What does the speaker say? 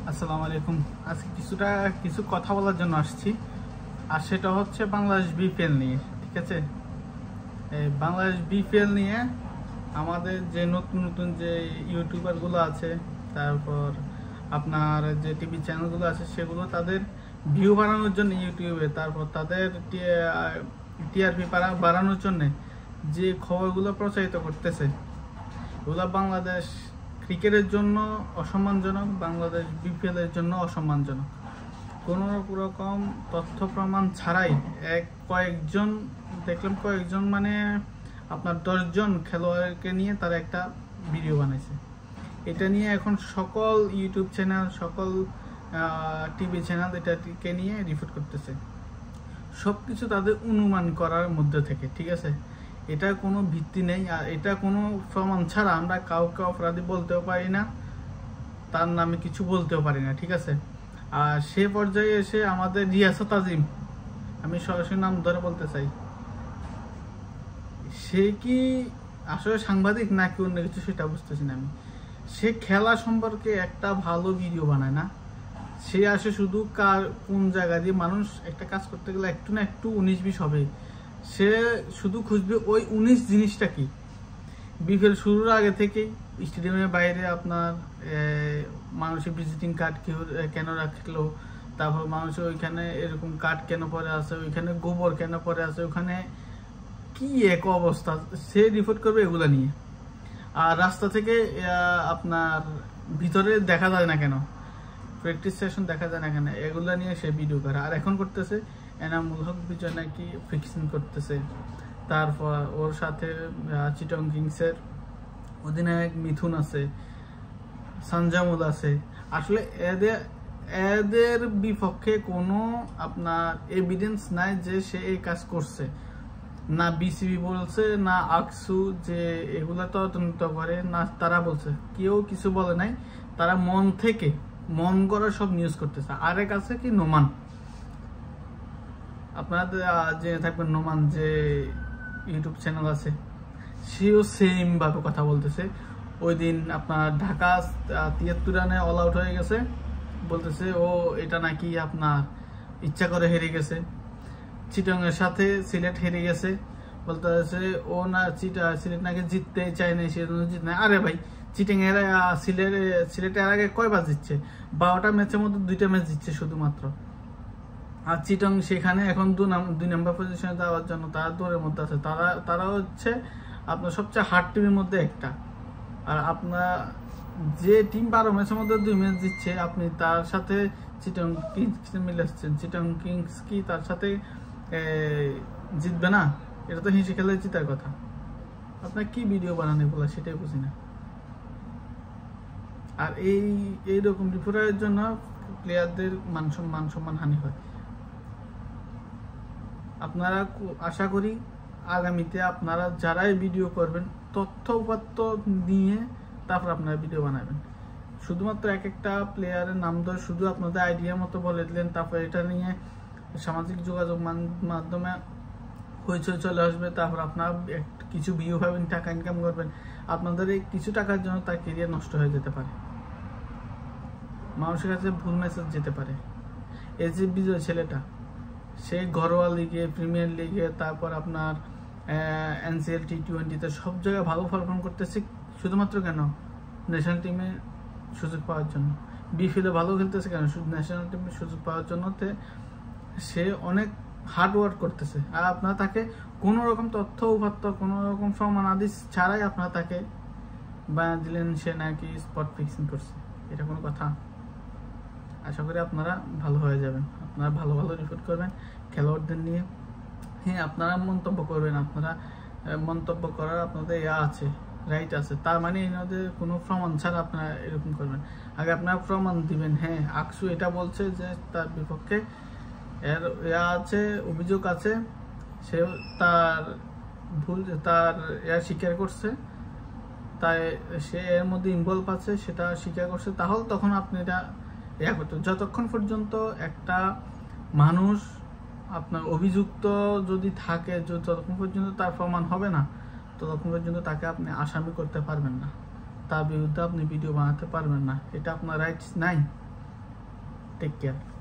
আসসালামু আলাইকুম। আজকে কিছু কথা বলার জন্য আসছি, আর সেটা হচ্ছে বাংলাদেশ বিপিএল নিয়ে। ঠিক আছে, এই বাংলাদেশ বিপিএল নিয়ে আমাদের যে নতুন নতুন যে ইউটিউবারগুলো আছে, তারপর আপনার যে টিভি চ্যানেলগুলো আছে, সেগুলো তাদের ভিউ বাড়ানোর জন্য ইউটিউবে, তারপর তাদের টিআরপি বাড়ানোর জন্য যে খবরগুলো প্রচারিত করতেছে, ওগুলো বাংলাদেশ ক্রিকেটের জন্য অসম্মানজনক, বাংলাদেশ বিপিএলের জন্য অসম্মানজনক। কোনো রকম তথ্য প্রমাণ ছাড়াই কয়েকজন মানে আপনার 10 জন খেলোয়াড়কে নিয়ে তারা একটা ভিডিও বানাইছে। এটা নিয়ে এখন সকল ইউটিউব চ্যানেল, সকল টিভি চ্যানেল এটাকে নিয়ে রিপোর্ট করতেছে, সব কিছু তাদের অনুমান করার মধ্যে থেকে। ঠিক আছে, এটা কোনো ভিত্তি নেই, আর এটা কোনো প্রমাণ ছাড়া আমরা কাউকে অপরাধী বলতেও পারি না, তার নামে কিছু বলতেও পারি না। ঠিক আছে, আর সে পর্যায়ে এসে আমাদের রিয়াসাত আজিম, আমি সরাসরি নাম ধরে বলতে চাই, সে কি আসলে সাংবাদিক নাকি অন্য কিছু সেটা বুঝতেছি না আমি। সে খেলা সম্পর্কে একটা ভালো ভিডিও বানায় না, সে আসে শুধু কোন জায়গা দিয়ে মানুষ একটা কাজ করতে গেলে একটু না একটু 19-20 হবে, সে শুধু খুঁজবে ওই 19 জিনিসটা কি। বিপিএল শুরুর আগে থেকেই স্টেডিয়ামের বাইরে আপনার মানুষের ভিজিটিং কার্ড কেন রাখলো, তারপর মানুষের ওইখানে এরকম কার্ড কেন পরে আছে, ওইখানে গোবর কেন পরে আছে, ওখানে কি এক অবস্থা, সে রিপোর্ট করবে এগুলা নিয়ে। আর রাস্তা থেকে আপনার ভিতরে দেখা যায় না কেন, প্র্যাকটিস সেশন দেখা যায় না কেন, এগুলা নিয়ে সে ভিডিও করে। আর এখন করতেছে এনামুল হক বিজয় নাকি ফিক্সিং করতেছে, তারপর ওর সাথে চিটং কিংসের অধিনায়ক মিথুন আছে, সানজামুল আছে। আসলে এদের বিপক্ষে কোনো আপনার এভিডেন্স নাই যে সে এই কাজ করছে, না বিসিবি বলছে, না আকসু যে এগুলা তদন্ত করে, না তারা বলছে, কেউ কিছু বলে নাই। তারা মন করা সব নিউজ করতেছে। আরেক আছে কি নোমান, আপনারা জেনে থাকবেন, নোমান যে ইউটিউব চ্যানেল আছে, সেও সেম ভাবে কথা বলতেছে। ওই দিন আপনার ঢাকা 73 রানে অল আউট হয়ে গেছে, বলতেছে ও এটা নাকি আপনার ইচ্ছা করে হেরে গেছে। চিটং এর সাথে সিলেট হেরে গেছে, বলতেছে ও না সিলেট নাকি জিততে চায় না, সেজন্য জিত না। আরে ভাই, চিটিং এর সিলেটের আগে কয়বার জিতছে? 12টা ম্যাচের মধ্যে 2টা ম্যাচ জিতছে শুধুমাত্র। আর চিটং সেখানে এখন 2 নম্বর পজিশনে যাওয়ার জন্য তারা দৌড়ের মধ্যে আছে। তারা হচ্ছে আপনার সবচেয়ে হার্ড টিমের মধ্যে একটা। আর আপনার যে টিম 12 ম্যাচের মধ্যে 2 ম্যাচ জিতছে, আপনি তার সাথে চিটং কিংস মিলাচ্ছেন। চিটং কিংস কি তার সাথে জিতবে না? এটা তো হিসেবে খেলে জিতার কথা। আপনার কি ভিডিও বানানো বলা, সেটাই বুঝি না। আর এইরকম রিপোর্টারের জন্য প্লেয়ারদের মান সম্মান হানি হয়। আপনারা আশা করি আগামীতে আপনারা যারাই ভিডিও করবেন, তথ্য উপাত্ত নিয়ে তারপর আপনারা ভিডিও বানাবেন। শুধুমাত্র একটা প্লেয়ারের নাম ধরে শুধু আপনাদের আইডিয়া মতো বলে দিলেন, তারপর এটা নিয়ে সামাজিক যোগাযোগ মাধ্যমে হইচই চলে আসবে, তারপর আপনারা কিছু ভিউ পাবেন, টাকা ইনকাম করবেন। আপনাদের এই কিছু টাকার জন্য তার ক্যারিয়ার নষ্ট হয়ে যেতে পারে, মানুষের কাছে ভুল মেসেজ যেতে পারে। এই যে বিজয় ছেলেটা, সে ঘরোয়া লিগে, প্রিমিয়ার লিগে, তারপর আপনার এনসিএল T20-তে সব জায়গায় ভালো পারফর্ম করতেছে, শুধুমাত্র কেন? ন্যাশনাল টিমে সুযোগ পাওয়ার জন্য। বিপিএলে ভালো খেলতেছে কেন? শুধু ন্যাশনাল টিমে সুযোগ পাওয়ার জন্য। সে অনেক হার্ড ওয়ার্ক করতেছে, আর আপনারা তাকে কোনো রকম তথ্য উপাত্ত, কোনো রকম প্রমাণ আদি ছাড়াই আপনারা তাকে বানিয়ে দিলেন সে নাকি স্পট ফিক্সিং করছে। এটা কোনো কথা? আশা করি আপনারা ভালো হয়ে যাবেন, আপনারা ভালো রিপোর্ট করবেন খেলোয়াড়দের নিয়ে। হ্যাঁ, আপনারা মন্তব্য করবেন, আপনারা মন্তব্য করার আপনাদের আছে, রাইট আছে। তার মানে এনাদের কোনো প্রমাণ ছাড়া আপনারা এরকম করবেন। আগে আপনারা প্রমাণ দিবেন। হ্যাঁ, আকসু এটা বলছে যে তার বিপক্ষে আছে, অভিযোগ আছে, সে তার ভুল স্বীকার করছে, তাই সে এর মধ্যে ইনভলভ আছে, সেটা স্বীকার করছে। তাহলে তখন আপনি এটা করতে। যতক্ষণ পর্যন্ত একটা মানুষ আপনার অভিযুক্ত যদি থাকে, যতক্ষণ পর্যন্ত তার প্রমাণ হবে না, ততক্ষণ পর্যন্ত তাকে আপনি আসামি করতে পারবেন না, তার বিরুদ্ধে আপনি ভিডিও বানাতে পারবেন না। এটা আপনার রাইটস নাই। Take care.